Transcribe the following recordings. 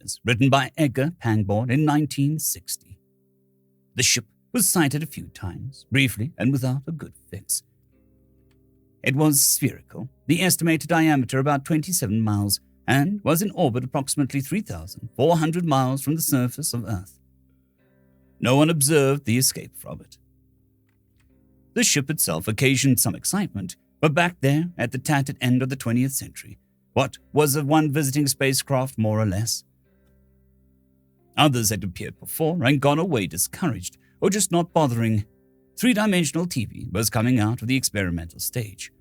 Famous, written by Edgar Pangborn in 1960. The ship was sighted a few times, briefly and without a good fix. It was spherical, the estimated diameter about 27 miles, and was in orbit approximately 3,400 miles from the surface of Earth. No one observed the escape from it. The ship itself occasioned some excitement, but back there at the tattered end of the 20th century, what was of one visiting spacecraft more or less? Others had appeared before and gone away discouraged, or just not bothering. Three-dimensional TV was coming out of the experimental stage.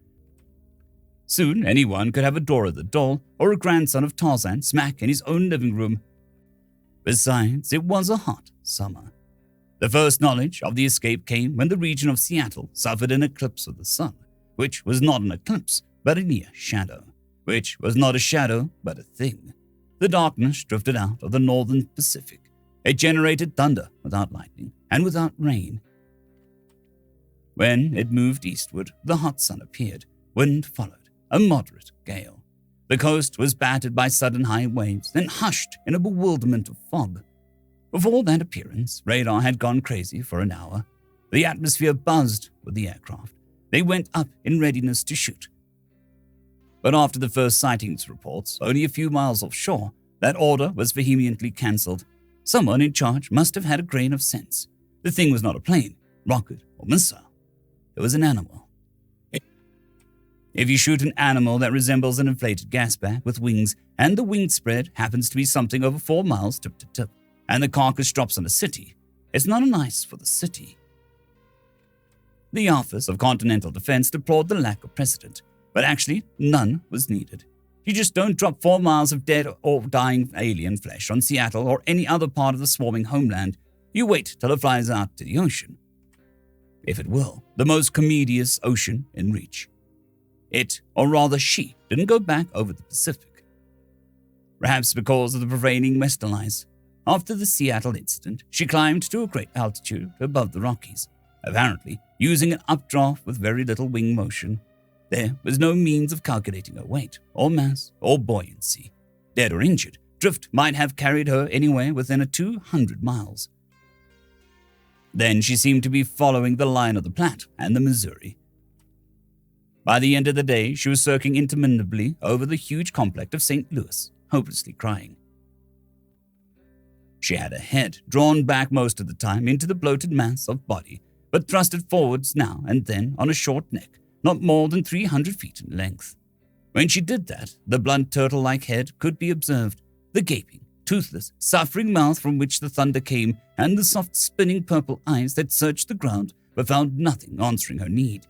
Soon anyone could have a Dora the Doll or a grandson of Tarzan smack in his own living room. Besides, it was a hot summer. The first knowledge of the escape came when the region of Seattle suffered an eclipse of the sun, which was not an eclipse, but a near shadow, which was not a shadow, but a thing. The darkness drifted out of the northern Pacific. It generated thunder without lightning and without rain. When it moved eastward, the hot sun appeared. Wind followed, a moderate gale. The coast was battered by sudden high waves, then hushed in a bewilderment of fog. Before that appearance, radar had gone crazy for an hour. The atmosphere buzzed with the aircraft. They went up in readiness to shoot. But after the first sightings reports, only a few miles offshore, that order was vehemently cancelled. Someone in charge must have had a grain of sense. The thing was not a plane, rocket, or missile. It was an animal. If you shoot an animal that resembles an inflated gas bag with wings, and the wing spread happens to be something over 4 miles tip to tip, and the carcass drops on a city, it's not nice for the city. The Office of Continental Defense deplored the lack of precedent, but actually none was needed. You just don't drop 4 miles of dead or dying alien flesh on Seattle or any other part of the swarming homeland. You wait till it flies out to the ocean. If it will, the most commodious ocean in reach. It, or rather she, didn't go back over the Pacific. Perhaps because of the prevailing westerlies. After the Seattle incident, she climbed to a great altitude above the Rockies, apparently using an updraft with very little wing motion. There was no means of calculating her weight, or mass, or buoyancy. Dead or injured, drift might have carried her anywhere within 200 miles. Then she seemed to be following the line of the Platte and the Missouri. By the end of the day, she was circling interminably over the huge complex of St. Louis, hopelessly crying. She had her head drawn back most of the time into the bloated mass of body, but thrusted forwards now and then on a short neck, not more than 300 feet in length. When she did that, the blunt turtle-like head could be observed, the gaping, toothless, suffering mouth from which the thunder came, and the soft spinning purple eyes that searched the ground but found nothing answering her need.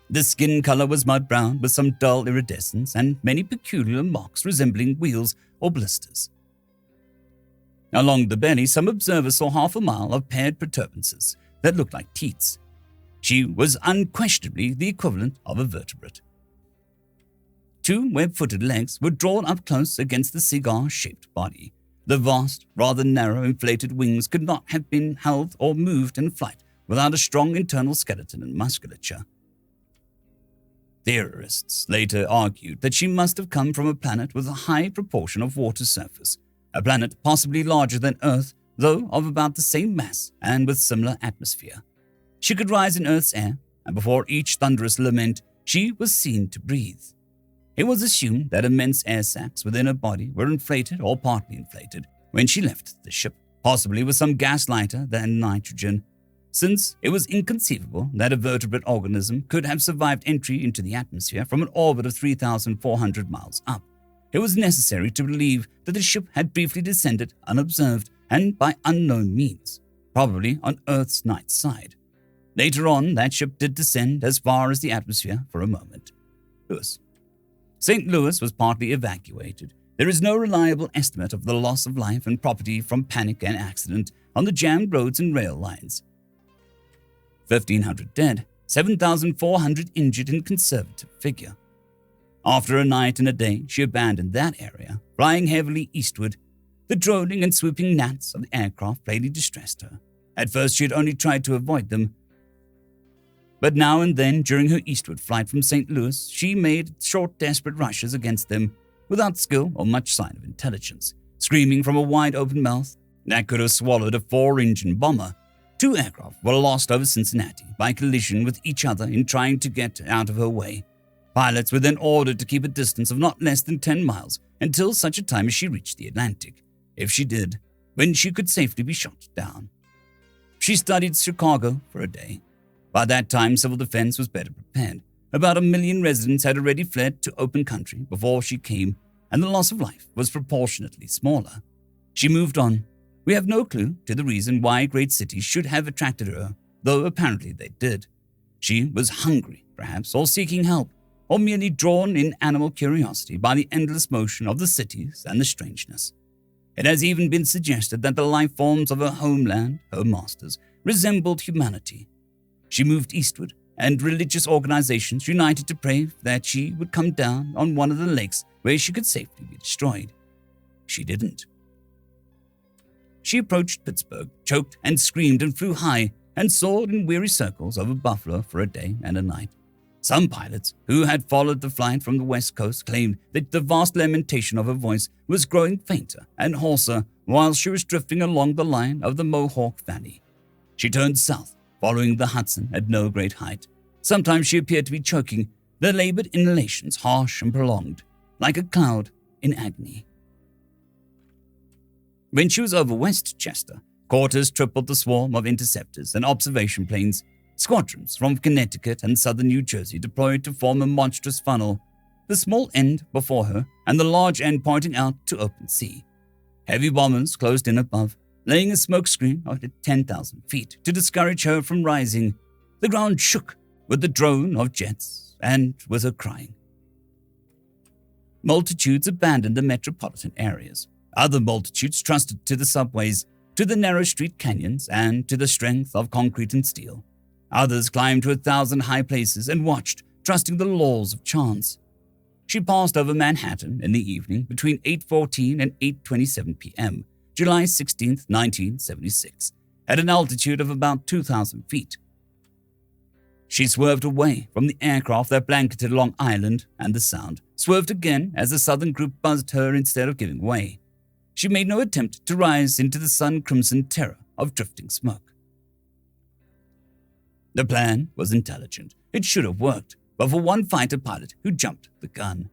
The skin color was mud brown with some dull iridescence and many peculiar marks resembling wheals or blisters. Along the belly, some observers saw half a mile of paired protuberances that looked like teats. She was unquestionably the equivalent of a vertebrate. 2 web-footed legs were drawn up close against the cigar-shaped body. The vast, rather narrow, inflated wings could not have been held or moved in flight without a strong internal skeleton and musculature. Theorists later argued that she must have come from a planet with a high proportion of water surface, a planet possibly larger than Earth, though of about the same mass and with similar atmosphere. She could rise in Earth's air, and before each thunderous lament, she was seen to breathe. It was assumed that immense air sacs within her body were inflated or partly inflated when she left the ship, possibly with some gas lighter than nitrogen. Since it was inconceivable that a vertebrate organism could have survived entry into the atmosphere from an orbit of 3,400 miles up, it was necessary to believe that the ship had briefly descended unobserved and by unknown means, probably on Earth's night side. Later on, that ship did descend as far as the atmosphere for a moment. St. Louis was partly evacuated. There is no reliable estimate of the loss of life and property from panic and accident on the jammed roads and rail lines. 1,500 dead, 7,400 injured in conservative figure. After a night and a day, she abandoned that area, flying heavily eastward. The droning and swooping gnats of the aircraft plainly distressed her. At first, she had only tried to avoid them. But now and then, during her eastward flight from St. Louis, she made short, desperate rushes against them. without skill or much sign of intelligence, screaming from a wide-open mouth that could have swallowed a 4-engine bomber. 2 aircraft were lost over Cincinnati by collision with each other in trying to get out of her way. Pilots were then ordered to keep a distance of not less than 10 miles until such a time as she reached the Atlantic. If she did, when she could safely be shot down. She studied Chicago for a day. By that time, civil defense was better prepared. About 1 million residents had already fled to open country before she came, and the loss of life was proportionately smaller. She moved on. We have no clue to the reason why great cities should have attracted her, though apparently they did. She was hungry, perhaps, or seeking help, or merely drawn in animal curiosity by the endless motion of the cities and the strangeness. It has even been suggested that the life forms of her homeland, her masters, resembled humanity. She moved eastward, and religious organizations united to pray that she would come down on one of the lakes where she could safely be destroyed. She didn't. She approached Pittsburgh, choked and screamed and flew high and soared in weary circles over Buffalo for a day and a night. Some pilots who had followed the flight from the West Coast claimed that the vast lamentation of her voice was growing fainter and hoarser while she was drifting along the line of the Mohawk Valley. She turned south, following the Hudson at no great height. Sometimes she appeared to be choking, the labored inhalations harsh and prolonged, like a cloud in agony. When she was over Westchester, quarters tripled the swarm of interceptors and observation planes. Squadrons from Connecticut and southern New Jersey deployed to form a monstrous funnel, the small end before her and the large end pointing out to open sea. Heavy bombers closed in above, laying a smoke screen at 10,000 feet to discourage her from rising. The ground shook with the drone of jets and with her crying. Multitudes abandoned the metropolitan areas. Other multitudes trusted to the subways, to the narrow street canyons, and to the strength of concrete and steel. Others climbed to 1,000 high places and watched, trusting the laws of chance. She passed over Manhattan in the evening between 8:14 and 8:27 p.m., July 16, 1976, at an altitude of about 2,000 feet. She swerved away from the aircraft that blanketed Long Island and the Sound, swerved again as the southern group buzzed her instead of giving way. She made no attempt to rise into the sun-crimsoned terror of drifting smoke. The plan was intelligent. It should have worked, but for one fighter pilot who jumped the gun.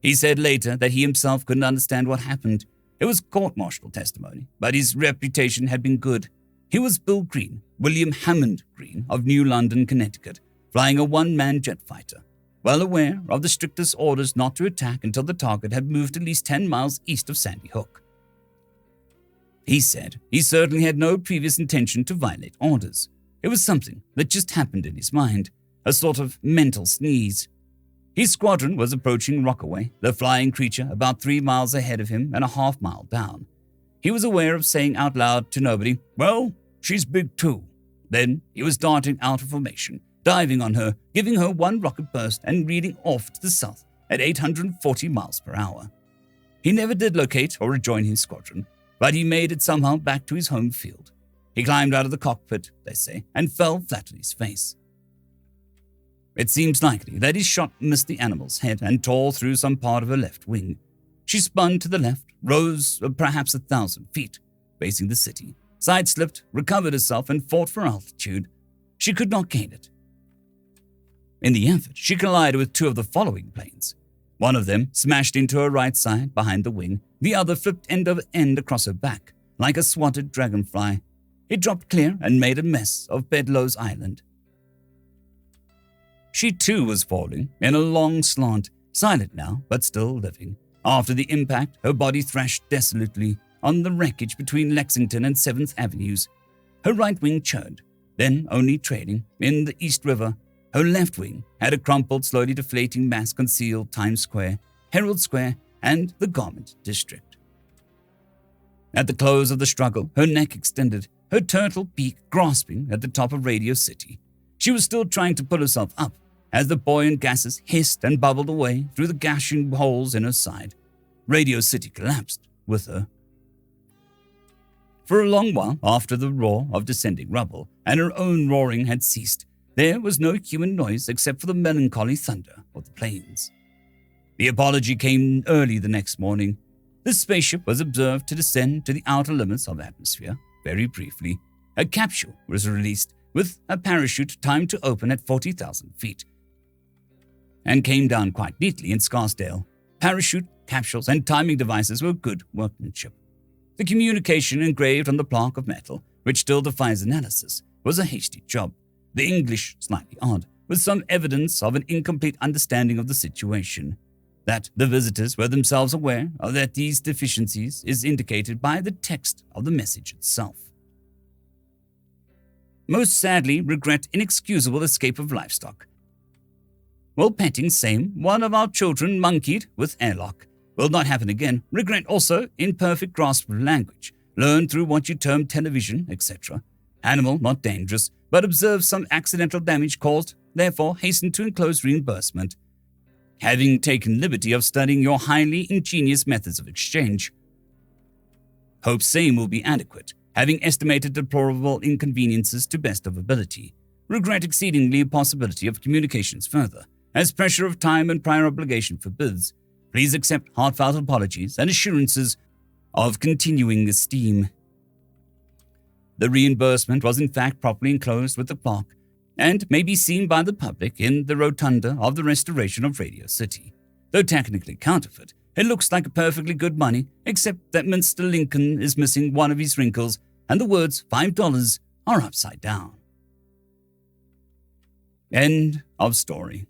He said later that he himself couldn't understand what happened. It was court-martial testimony, but his reputation had been good. He was Bill Green, William Hammond Green of New London, Connecticut, flying a one-man jet fighter, well aware of the strictest orders not to attack until the target had moved at least 10 miles east of Sandy Hook. He said he certainly had no previous intention to violate orders. It was something that just happened in his mind, a sort of mental sneeze. His squadron was approaching Rockaway, the flying creature about 3 miles ahead of him and a half-mile down. He was aware of saying out loud to nobody, "Well, she's big too." Then he was darting out of formation, diving on her, giving her one rocket burst and reading off to the south at 840 miles per hour. He never did locate or rejoin his squadron, but he made it somehow back to his home field. He climbed out of the cockpit, they say, and fell flat on his face. It seems likely that his shot missed the animal's head and tore through some part of her left wing. She spun to the left, rose perhaps 1,000 feet, facing the city, side-slipped, recovered herself, and fought for altitude. She could not gain it. In the effort, she collided with 2 of the following planes. One of them smashed into her right side behind the wing. The other flipped end over end across her back, like a swatted dragonfly. It dropped clear and made a mess of Bedloe's Island. She too was falling in a long slant, silent now but still living. After the impact, her body thrashed desolately on the wreckage between Lexington and 7th Avenues. Her right wing churned, then only trailing in the East River. Her left wing had a crumpled, slowly deflating mass concealed Times Square, Herald Square, and the Garment District. At the close of the struggle, her neck extended, her turtle beak grasping at the top of Radio City. She was still trying to pull herself up as the buoyant gases hissed and bubbled away through the gashing holes in her side. Radio City collapsed with her. For a long while after the roar of descending rubble and her own roaring had ceased, there was no human noise except for the melancholy thunder of the plains. The apology came early the next morning. The spaceship was observed to descend to the outer limits of the atmosphere very briefly. A capsule was released with a parachute timed to open at 40,000 feet and came down quite neatly in Scarsdale. Parachute, capsules, and timing devices were good workmanship. The communication engraved on the plaque of metal, which still defies analysis, was a hasty job. The English slightly odd, with some evidence of an incomplete understanding of the situation. That the visitors were themselves aware of that these deficiencies is indicated by the text of the message itself. Most sadly regret inexcusable escape of livestock. While petting same, one of our children monkeyed with airlock. Will not happen again. Regret also imperfect grasp of language. Learn through what you term television, etc. Animal not dangerous, but observe some accidental damage caused, therefore hasten to enclose reimbursement. Having taken liberty of studying your highly ingenious methods of exchange. Hope same will be adequate, having estimated deplorable inconveniences to best of ability. Regret exceedingly a possibility of communications further, as pressure of time and prior obligation forbids. Please accept heartfelt apologies and assurances of continuing esteem. The reimbursement was in fact properly enclosed with the plaque and may be seen by the public in the rotunda of the restoration of Radio City. Though technically counterfeit, it looks like a perfectly good money, except that Mr. Lincoln is missing one of his wrinkles and the words $5 are upside down. End of story.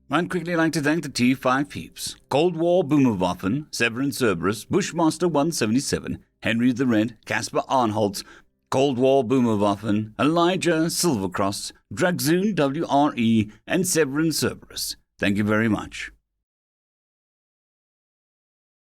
I'd quickly like to thank the T5 peeps: Cold War Boomerwaffen, Severin Cerberus, Bushmaster 177, Henry the Red, Caspar Arnholtz, Cold War Boomerwaffen, Elijah Silvercross, Dragzoon WRE, and Severin Cerberus. Thank you very much.